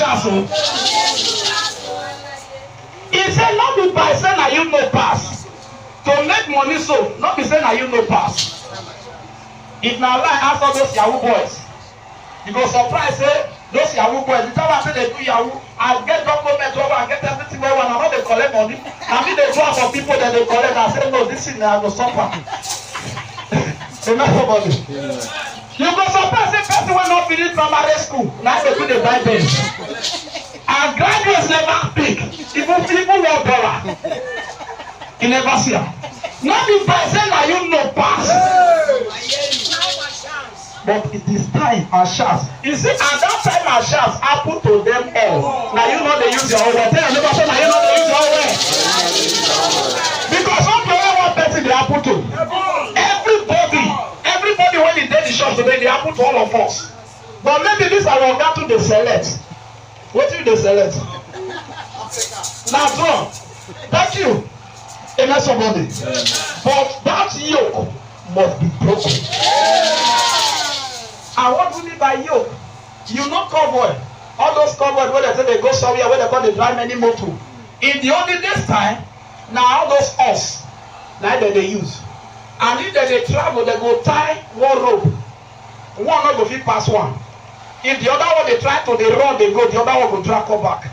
chance. He said, not be by saying that you no pass. To make money so, not be saying that you no pass. If now lie ask all those Yahoo boys, you go surprise say those Yahoo boys, the time I say they do Yahoo, I get document over, I get everything where one, I know they collect money. I mean they draw for people that they collect and say no, this thing I go suffer. They not somebody. You go surprise say person will not finish primary school. Now they do the buy bench. And graduates never pick. Even people want dollar. You never see her. Not the person that you know pass. But it is time and chance. You see, at that time and chance happen to them all. Now you know they use your own way. Tell your neighbor, now you know they use your own way. Because not the only one person they happen to. Everybody when they did the shop today, they happen to all of us. But maybe this are what got to the select. What do they select? Now, so, thank you. Amen, somebody. But that yoke must be broken. And what do you mean by yoke? You know cowboy. All those cowboys where they say they go somewhere where they call the drive many motor. In the olden days time, now all those horse like that they use. And if they travel, they go tie one rope. One not go fit pass one. If the other one they try to they run, they go, the other one go drag come back.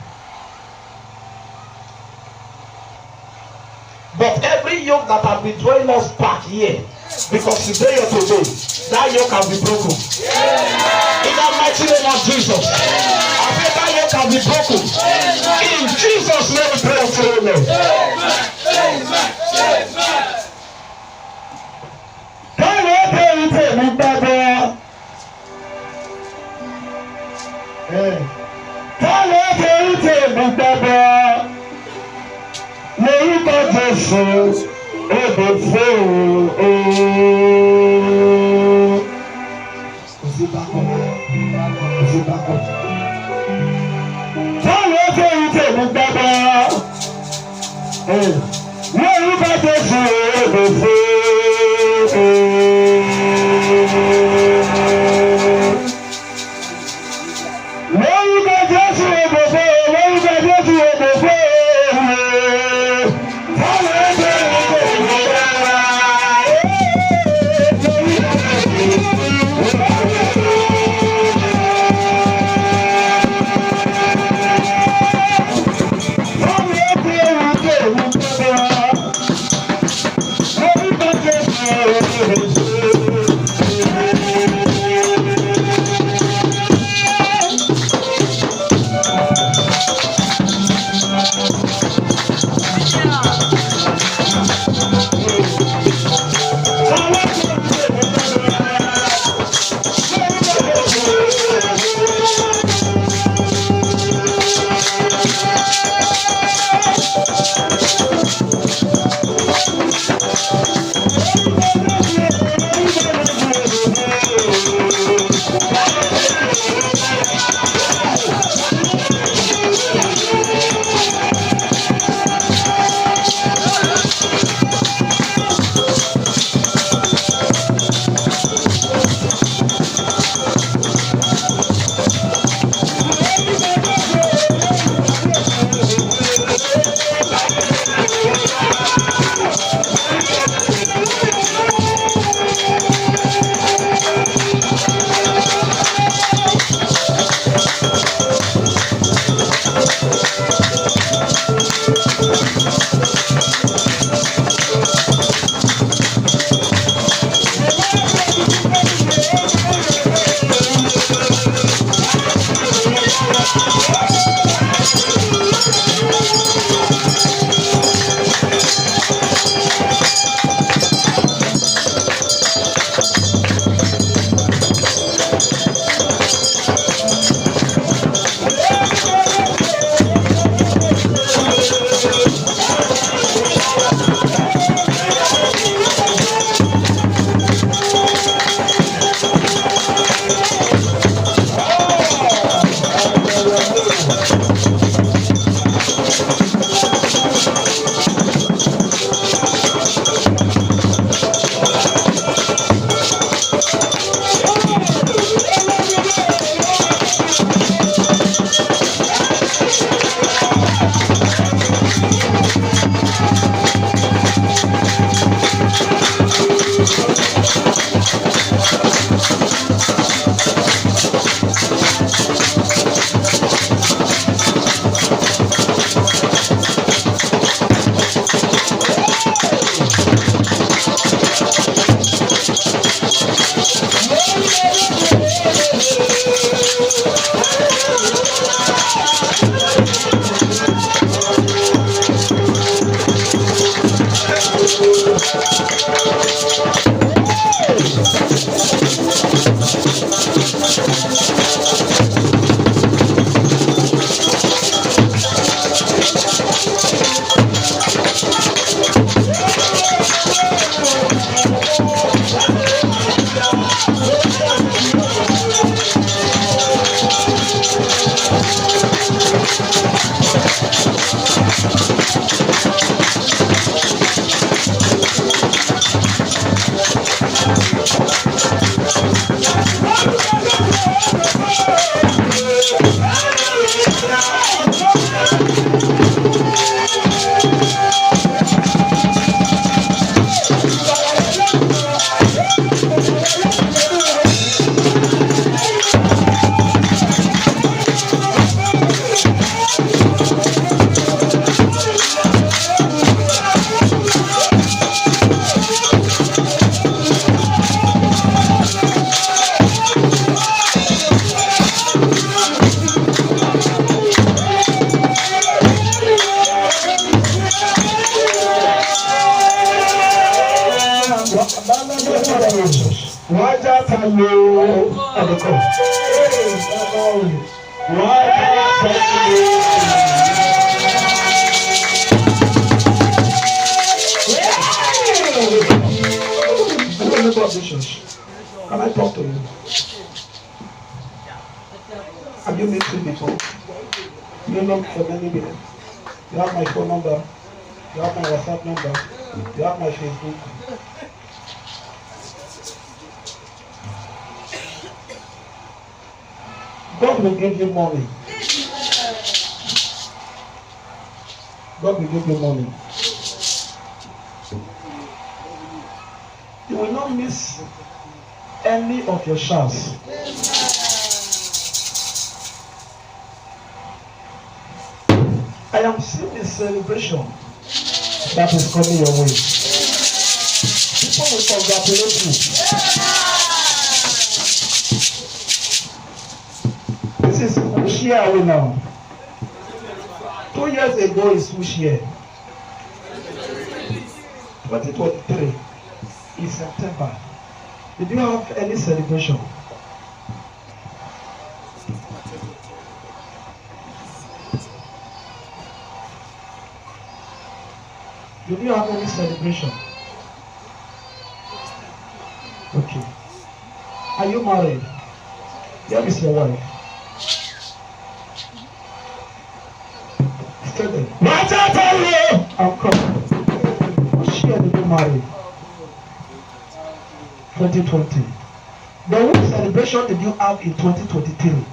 But every yoke that has been drawing us back here, because today or today, that yoke can be broken. In the mighty name of Jesus. I say that yoke can be broken. In Jesus' name we pray for you. Lórúkọ Jésù, èdè fún ooo. Kò sí bákan náà, kò sí bákan. Táwọn ọjọ́ yìí tèmi gbàgbọ́. Lórúkọ Jésù, èdè fún ooo. Lórúkọ Jésù, èdè fún ooo. Lórúkọ Jésù, èdè fún ooo. Can I talk to you? Have you met me before? You know me for many minutes. You have my phone number. You have my WhatsApp number. You have my Facebook. God will give you money. God will give you money. You will not miss any of your shouts. I am seeing a celebration that is coming your way. People will congratulate you. This is which year are we now? 2 years ago is which year? 2023. In September. Did you have any celebration? Did you have any celebration? Okay. Are you married? Where is your wife? Stay there. I'm coming. Which year did you marry? 2020. Then what celebration did you have in 2023?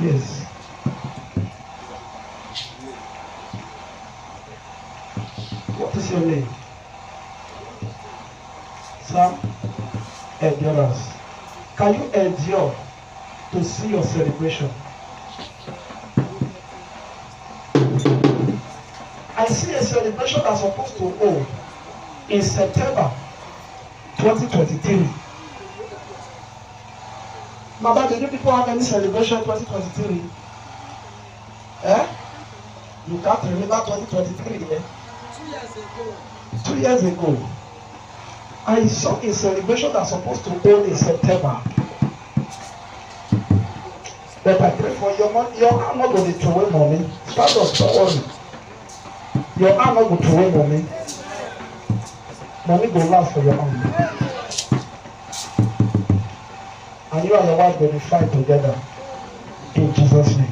Yes. What is your name? Sam Endurance. Can you endure to see your celebration? I see a celebration that's supposed to hold in September 2023. Mama, did you people have any celebration in 2023? Eh? You can't remember 2023, eh? 2 years ago. 2 years ago. I saw a celebration that's supposed to hold in September. But I pray for your money. Your hand not going to throw away money. Stand up, don't worry. Your hand not going to throw away money. Money go last for your hand. And you and your wife will fight together. In Jesus' name.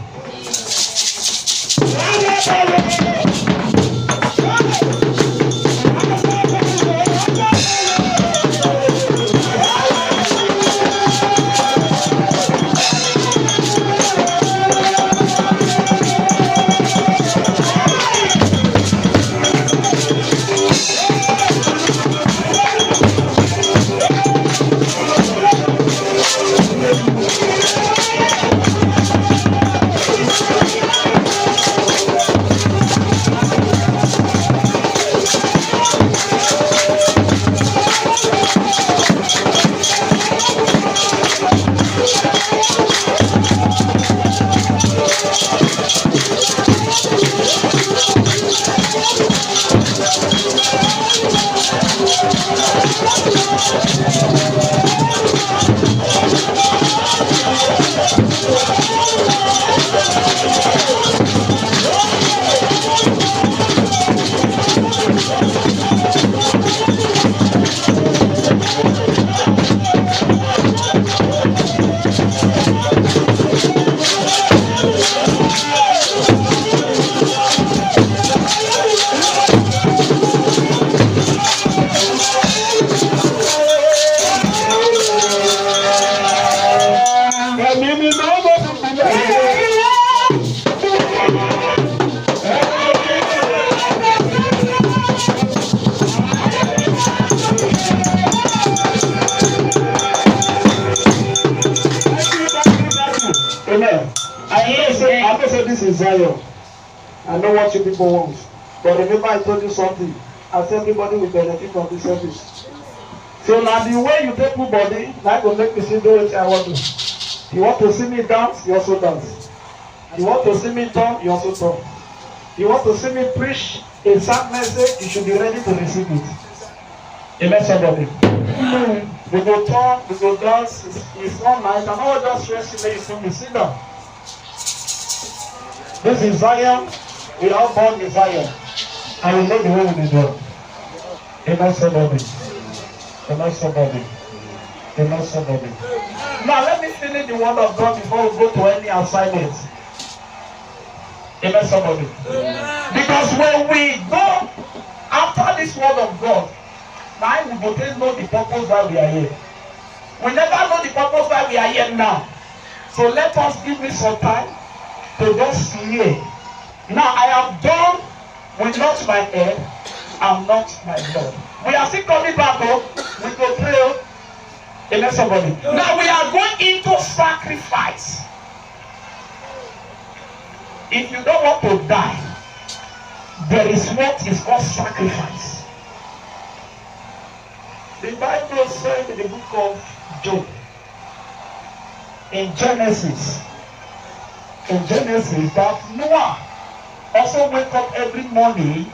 This is Zion. I know what you people want. But remember I told you something. I said everybody will benefit from this service. So now the way you take my body, now will make me see do what I want to. You want to see me dance, you also dance. You want to see me turn, you also turn. You want to see me preach a sad message, you should be ready to receive it. Amen, somebody. We go turn, we go dance, it's all night. I'm not just stressing that you see me sit down. This is Zion. We are born in Zion. And we know the way we do. Amen, somebody. Amen, somebody. Amen, somebody. Now let me finish the word of God before we go to any assignment. Amen, somebody. Because when we go after this word of God, now we will know the purpose why we are here. We never know the purpose why we are here now. So let us give it some time to just hear. Now I have done with not my head and not my blood. We are still coming back up. We go pray. Amen, somebody. Now we are going into sacrifice. If you don't want to die, there is what is called sacrifice. The Bible said in the book of Job, in Genesis, that Noah also wake up every morning,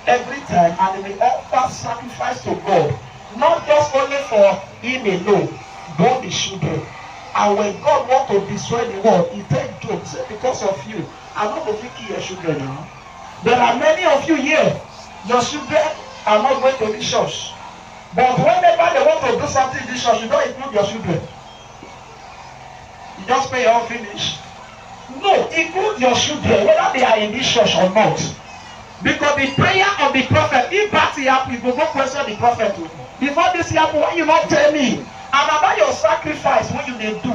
every time, and he will offer sacrifice to God, not just only for him alone, but the children. And when God want to destroy the world, he tell Job, say, because of you, I'm not going to kill your children now. There are many of you here, your children are not going to the church. But whenever they want to do something in this church, you don't include your children. You just pay your own finish. No, include your children, whether they are in this church or not. Because the prayer of the prophet, if that happen, you go question the prophet. Before this happen, why you not tell me? And about your sacrifice, what you dey do?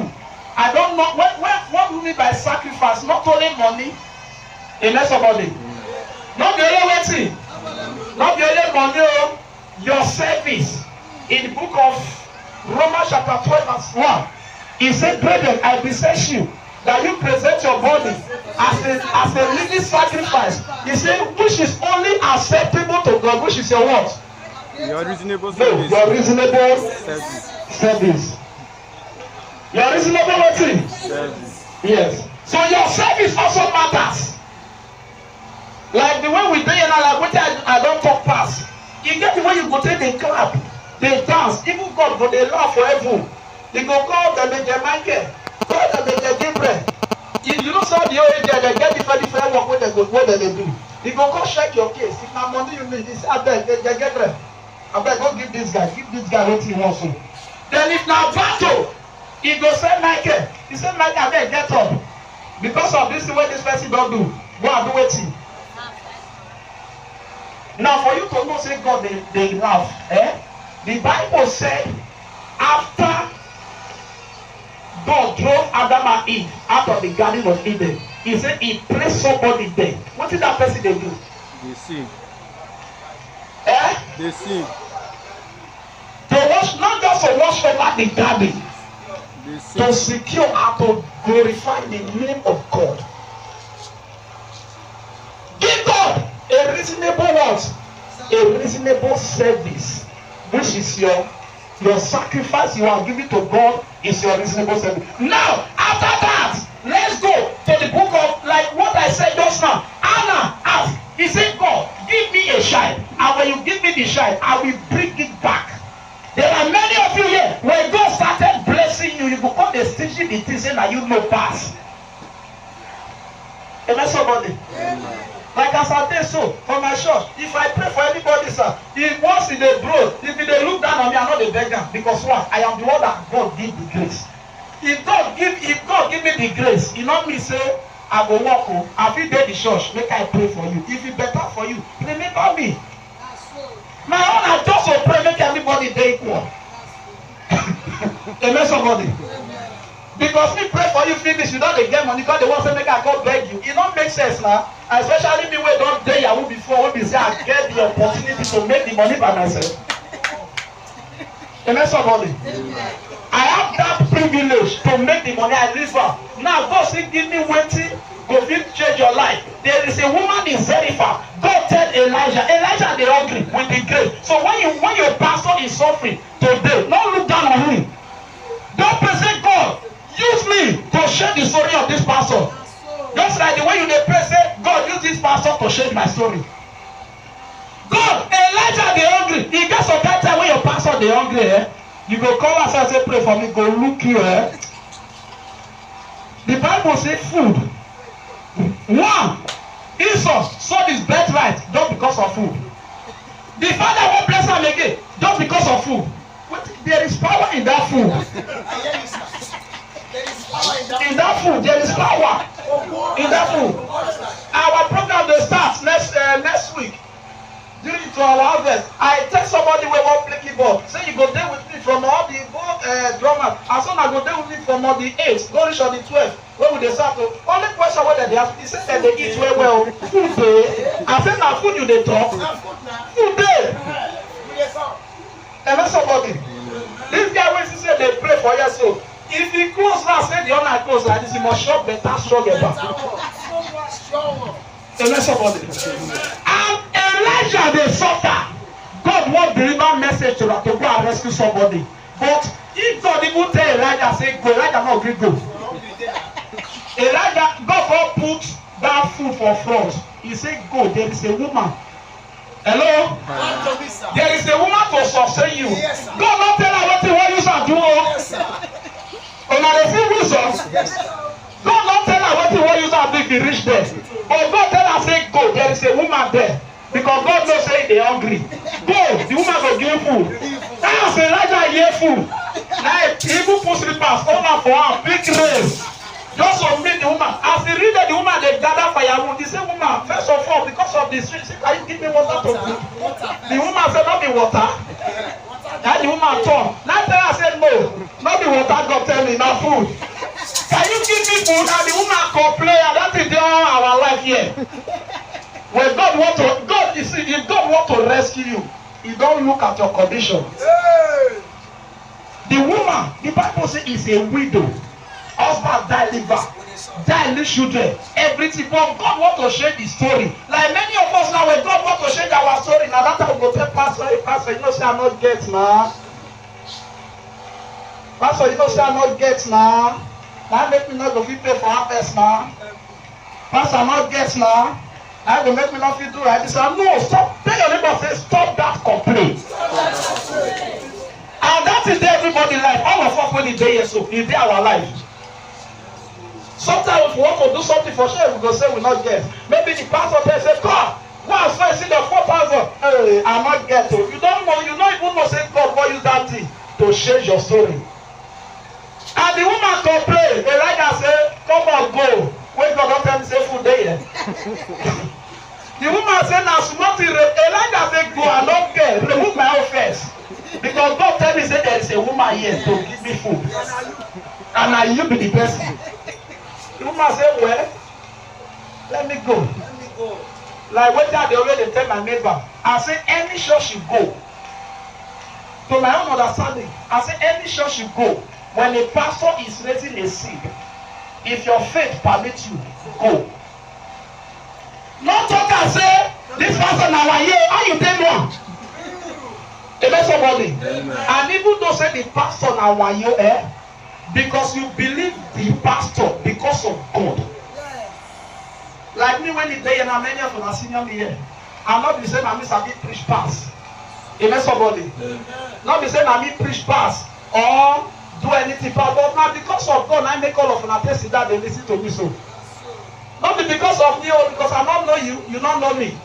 I don't know. What do you mean by sacrifice? Not only money. Unless somebody. Not the only waiting. Not the only money. Your service. In the book of Romans chapter 12 verse 1. He said, brethren, I beseech you that you present your body as a living sacrifice. He said, which is only acceptable to God, which is your what? Your reasonable service. No, your reasonable service. Your reasonable service. Yes. So your service also matters. Like the way we do it now, like what I don't talk past. You get the way you go take the clap, they dance, even God go they laugh for heaven. They go call them in Jamaica. You know some of the old they get different work what they do. You go check your case. If na money you need, this I beg, they get them. I beg, go give this guy what he wants to. Then if na battle, he go say Michael. He say Michael, I beg, get up. Because of this way this person don't do, go and do it. Now for you to know say God they laugh. The Bible said after God drove Adam and Eve out of the Garden of Eden, he said he placed somebody there. What did that person they do? They sing. They sing. To wash, not just to wash over the garden, to secure and to glorify the name of God. Give God a reasonable what? A reasonable service, which is your sacrifice you are giving to God is your reasonable service. Now, after that, let's go to the book of, like what I said just now. Anna asked, he said, God, give me a child. And when you give me the child, I will bring it back. There are many of you here, when God started blessing you, you become the stingy the things that you know pass. Amen, somebody. Like as I did so for my church, if I pray for anybody, sir, if once in a bro, if they look down on me, I'm not a beggar. Because what? I am the one that God give the grace. If God give me the grace, you know me say, I go walk home, I feel there the church, make I pray for you. If it better for you, remember me. My own I just to pray, make everybody dey equal. Amen, somebody. Because me pray for you finish, you don't get money because they want to make I go beg you. It don't make sense now. Especially me wey don dey Yahoo before, when we say I get the opportunity to make the money by myself. Amen, somebody. I have that privilege to make the money I live for. Now God say give me wetin go fit change your life. There is a woman in Zarephath. God tell Elijah dey hungry with the grace. So when your pastor is suffering today, don't look down on him. Don't present God. Use me to share the story of this pastor. Just like the way you dey pray, say, God, use this pastor to share my story. God, Elijah dey hungry. He get some kind time when your pastor dey hungry, you go call us and say, pray for me, go look you, The Bible say food. One, Esau sold his birthright just because of food. The father won't bless him again just because of food. There is power in that food. In that food, there is power. In that food. Our program will start next week. During to our harvest, I tell somebody we won't play keyboard. Say you go there with me from all the drummers. As soon as I go there with me from all the 8, go reach on the 12. Where would they start to? Only question whether they have. He said that they eat very well. Food day. I said now food you they talk. Food day. And that's somebody. This guy when he said they pray for you so. If he close now, say the honor close like this, he must shock better, strong about. And that's somebody. And Elijah they suffer. God won't deliver message to go and rescue somebody. But if God even tell Elijah, say go, Elijah not agree go. Elijah, God will put that food for front. He said go, there is a woman. Hello? There is a woman to sustain you. Yes, God not tell her what you shall do. Yes, una dey see wisdom. God not tell her what you shall do if you reach there. But God tell her say go, there is a woman there. Because God knows say they hungry. Go, the woman go give food. Now say Elijah hear food. Now he even put slippers over for her, big race. Just to meet the woman. As he read that the woman they gather firewood, he said, woman, first of all, because of the street, can you give me water to drink? The woman said, not be water. Then the woman turned. Now tell her said, no, not the water, God tell me, not food. Can you give me food? And the woman complain, and that is all our life here. When God want to, God, you see, if God want to rescue you, he don't look at your condition. The woman, the Bible says, is a widow. Husband die liver, die leave children, everything. But God want to share the story. Like many of us now, when God want to share our story, now that time we go tell pastor, hey, pastor, you know say I not get now. Pastor, you know say I not get now. That make me not go fit pay for harvest now. Pastor, I not get now. That go make me not fit do right. He said, no, stop. Tell your neighbor, say stop that complaint. And that is there everybody life. All of us when the day is so, is there our life. Sometimes if we want to do something for sure, we go say we not get. Maybe the pastor there say, God, once I see the 4,000, hey, I not get to. You don't know, you don't even know say God will use that thing to change your story. And the woman complain, Elijah say, come on, go. When God don't tell me say food there. The woman say, now small thing, Elijah say, go, I don't get, remove my own face. Because God tell me say there is a woman here to give me food. And now you be the person. The woman say, well, let me go. Like when they already tell my neighbor, I say any church you go. To my own understanding, I say any church you go, when a pastor is raising a seed, if your faith permits you, go. Not talk and say, this pastor now here, how you tell one? Amen, somebody. And even though say the pastor now why you because you believe the pastor because of God. Like me when the day and many of us senior here, I'm not the same. I mean, I preach pass. Amen, somebody. Not the same. I mean, preach pass or do anything. But now because of God, I make all of them taste that they listen to me so. Not be because of me or because I don't know you, you don't know me.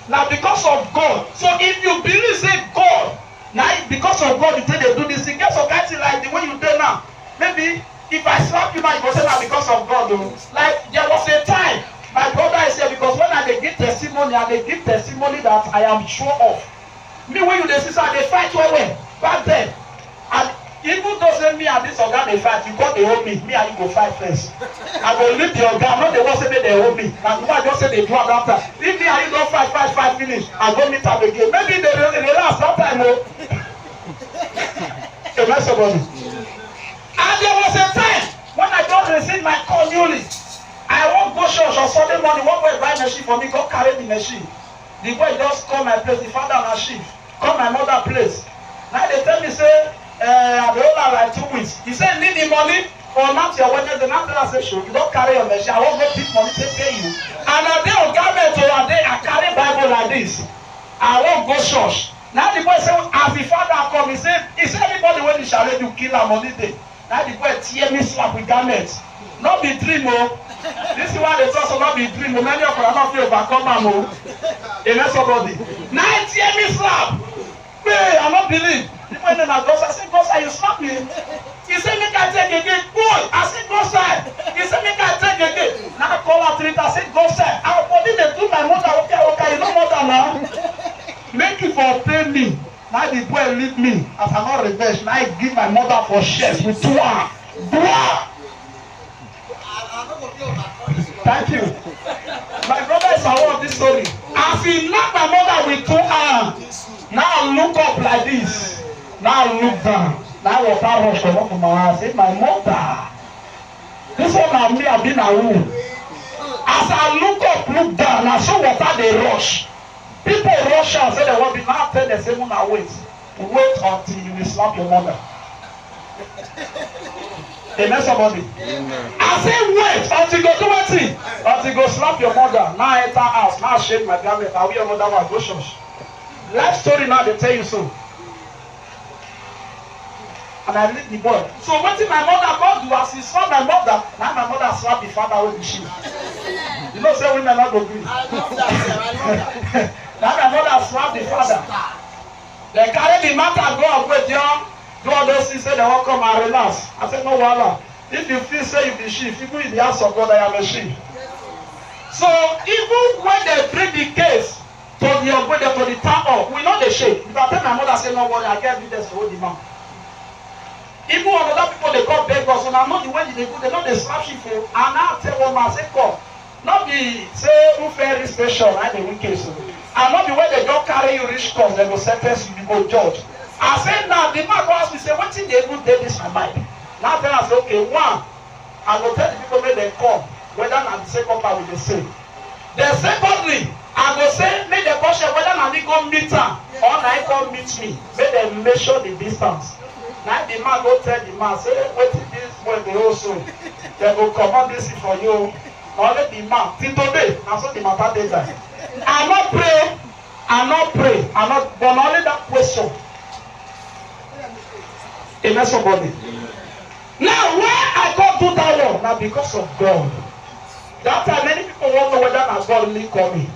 Now because of God. So if you believe say God, now because of God you think they do this thing, get some kind of thing like the way you do now. Maybe if I slap you now, you go say that because of God. Though. Like there was a time my brother is here because when I dey give testimony, I dey give testimony that I am sure of. Me when you dey see, I dey fight well back then. And even though say me and this oga dey fight, you come dey hold me and you go fight first. I go leave the oga, not the one say make dey hold me. Na the one just say dey do am after. If me and you don fight finish, I go meet am again. Maybe they last that time o. Amen somebody. And there was a time when I don receive my call newly. I wan go church on Sunday morning, one boy buy machine for me, go carry the machine. The boy just come my place, the father na shift, come my mother place. Now they tell me say, I dey hold am like 2 weeks. He say need the money for not your Wednesday. Now tell am say sure, you don carry your machine, I wan go pick money take pay you. And I dey on garment o, I carry Bible like this. I wan go church. Now the boy say, as the father come, he say anybody wey dey challenge you kill am money dey. Now the boy tear me slap with garment. No be dream o. This is why they talk about the dream. Many of us not feel overcome am. Amen somebody. Now tear me slap. Hey, I not believe. People in my God, I say, God, you slap me. He said, make I take again. Boy, I said, go side. He said, make I take again. Now I call her three. I said, go side. Our body they do my mother. Okay, you know mother now. Make it for pay me. Now the boy leave me. As I not revenge, now I give my mother for shares with 2 hands. Thank you. My brother is aware of this story. As he knocked my mother with 2 hands, now look up like this. Now look down. Now water rush come up from my hand. Say, my mother. This one na me, I been a room. As I look up, look down, now so water they rush. People rush out, say they want to be now tell the same one wait. Wait until you will slap your mother. Amen somebody. I say wait until you go do wetin? Until you go slap your mother. Now I enter house. Now I shake my garment. I wear your mother one go church. Life story now they tell you so. And I leave the boy. So wetin my mother go do as he slap my mother, now my mother slap the father with the shoe. You know say women not go gree. Now my mother slap the father. They carry the matter go up with you. Do all those things say they won't come and relax. I said, no wahala. If you feel say you be chief, even in the house of God, I am a chief. So even when they bring the case to the town hall, we know the shape. If I tell my mother, say no worry, I get evidence to hold the man. Even when other people they come beg us, and I know the way they go, they know they slap chief. And I tell one man, say come. Not be say who fair this station, I the wicked. And not the way they don't carry you reach court, they go sentence you, you go judge. I said now the man go ask me say wetin dey even dey this my mind. Now tell us okay one, I go tell the people make dem come whether na the second part we dey say. Then secondly, I go say make dem come share whether na me go meet am or na him come meet me. Make dem measure the distance. Now the man go tell the man say wetin this boy dey also. Dem go comot this thing for you. Na only the man till today na so the matter dey there. I no pray, but na only that question. Amen somebody. Now why I go do that one? Now because of God. That time many people won't know whether na God really call me.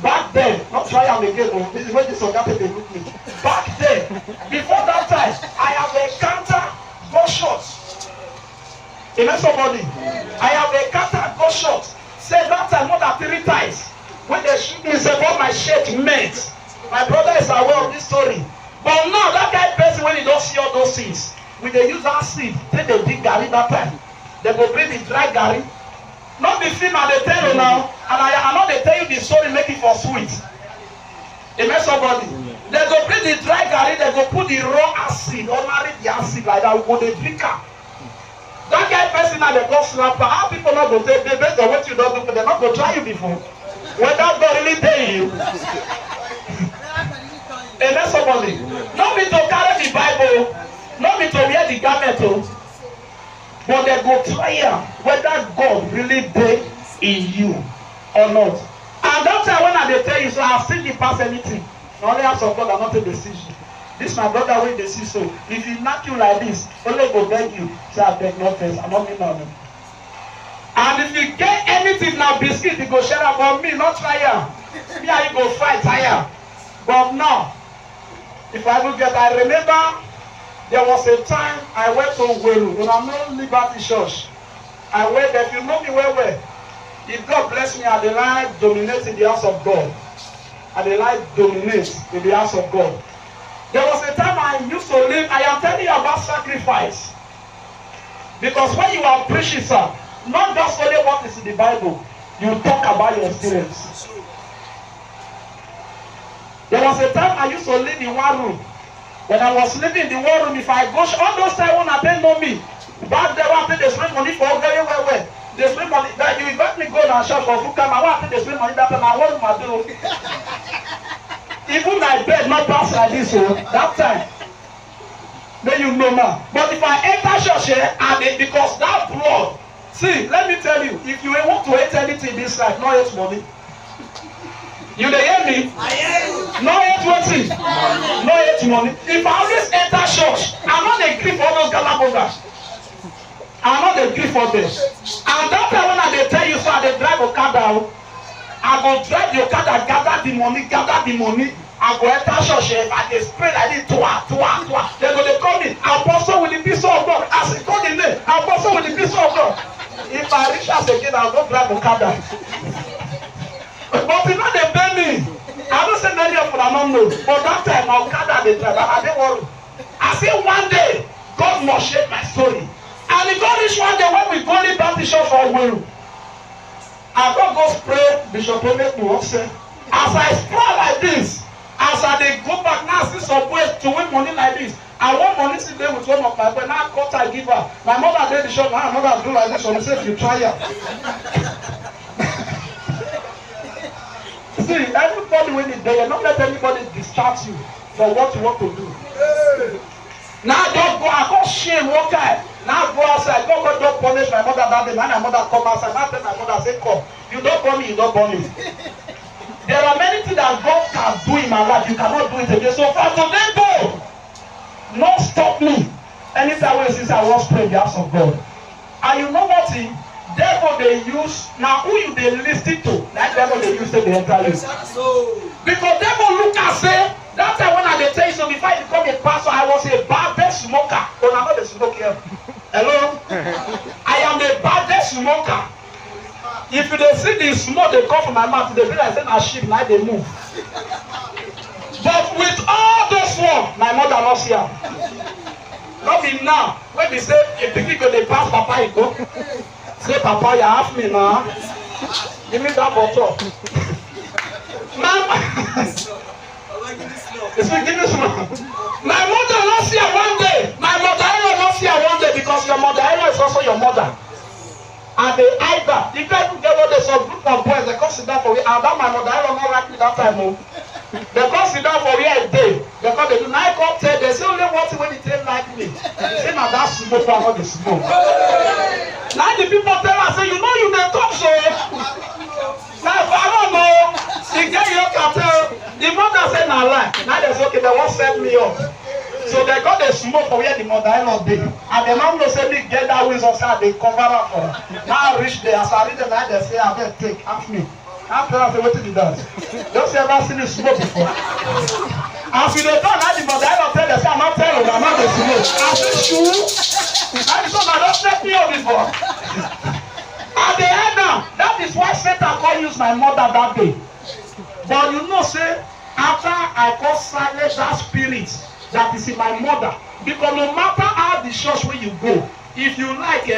Back then, not try am again. Oh, this is when this oga they look me. Back then, before that time, I have encountered gunshots. Amen somebody. I have encountered gunshots. Say that time more than 3 times. When they shoot me, say what my shirt meant. My brother is aware of this story. But now that kind of person when he don't see all those things, when they use that seed, then they dig garri that time. They go bring the dry garri. Not the film and they tell you now, and I know they tell you the story make it for sweet. Amen somebody. They go bring the dry garri, they go put the raw acid, ordinary the acid like that, we go they drink am. That kind of person now they go slap. How people not go take based on what you don't do, but they're not go try you before. Whether God really tell you. Amen somebody. Not me to carry the Bible, not me to wear the garment, but they go try whether God really dey in you or not. And that time when I tell you, so I've seen the pass anything. The only house of God are not a decision. This my brother when they see so. If he knock you like this, only go beg you. Say I beg no first. I'm not mean no. And if you get anything now, biscuit, you go share am, but me, not try am. Me and you go fight, tire. But now, if I look at, I remember there was a time I went to OZORO, when I'm not Liberty Church. I went there, if you know me well. If God bless me, I dey like dominate in the house of God. I dey like dominate in the house of God. There was a time I used to live, I am telling you about sacrifice. Because when you are preaching, sir, not just only what is in the Bible, you talk about your experience. There was a time I used to live in one room. When I was living in the one room, if I go, all those times when I didn't know me, back there, I think they spend money for very well. They spend money, that you invite me go to a shop for food, I think they spend money that time, I want my do. Even my bed not pass like this, so that time. Then you know now. But if I enter church here, and because that blood, see, let me tell you, if you want to hate anything in this life, not hate money. You dey hear me? I hear you. No hate wetin? No hate money. If I always enter church, I no dey gree for all those galabogas. I no dey gree for them. And that time when I dey tell you so, I dey drive Okada. I go drive the Okada, gather the money. I go enter church if I dey spray like this, twa. They go dey call me, Apostle with the peace of God. As he call the name, Apostle with the peace of God. If I reach house again, I go drive Okada. But you know they pay me. I don't say many of them I don't know. But that time, Okada dey drive. I dey worry. I say one day, God must shape my story. And if God reach one day when we go to Baptist church for OZORO, I go spray Bishop make me say. As I spray like this, as I dey go back now, see some ways to win money like this. I want money to dey with one of my friends. Now cut I give her. My mother dey the shop. My mother do like this. So I say, if you try it. See, everybody when it's there, don't let anybody distract you from what you want to do. Now don't go, I go shame, what kind? Now go outside, don't punish my mother that day. Now my mother come outside, now tell my mother, say, come. You don't burn me, you don't burn me. There are many things that God can do in my life, you cannot do it again. So far today, go. Not stop me. Anytime when you say I was praying the house of God. And you know what? Therefore they use, now who you they listen to, like devil they use to the entire use. Because devil look and say, that time when I dey tell you, so before I become a pastor, I was a baddest smoker. Oh, I'm not a smoker. Hello? I am the baddest smoker. If you dey see the smoke they come from my mouth, they be like saying a sheep, now they move. But with all those one, my mother not see her. Not be now. When they say, if the people they pass Papa, you go. Say, Papa, you have me now. Give me that bottle. Give me some. My mother not see her one day. My mother-in-law not see her one day because your mother-in-law is also your mother. And they hide that. If I get what there's a group of boys, they come sit down for me. And that my mother-in-law not like me that time. They come sit down for me a day. Because they do not come tell. They say only one thing when they like me. They say, now that's smoke, not the smoke. Now the people tell us, say, you know you dey talk so. Now if I don't know, the girl you can tell, the mother say na lie. Now they say, okay, they won't set me up. So they got the smoke for where the mother-in-law dey. And the man no say me get that wisdom, say they cover up for. Now I reach there, as I reach the night, they say, I better take, ask me. After I say, what did he do? Don't you ever see the smoke before? As we dey talk, now the mother-in-law tell them, say, I'm not telling you, I'm not the smoke. I say, sure. That is what I don't set me up before. At the end now, that is why Satan can't use my mother that day. But you know, say, after I got silence that spirit that is in my mother, because no matter how the church where you go, if you like,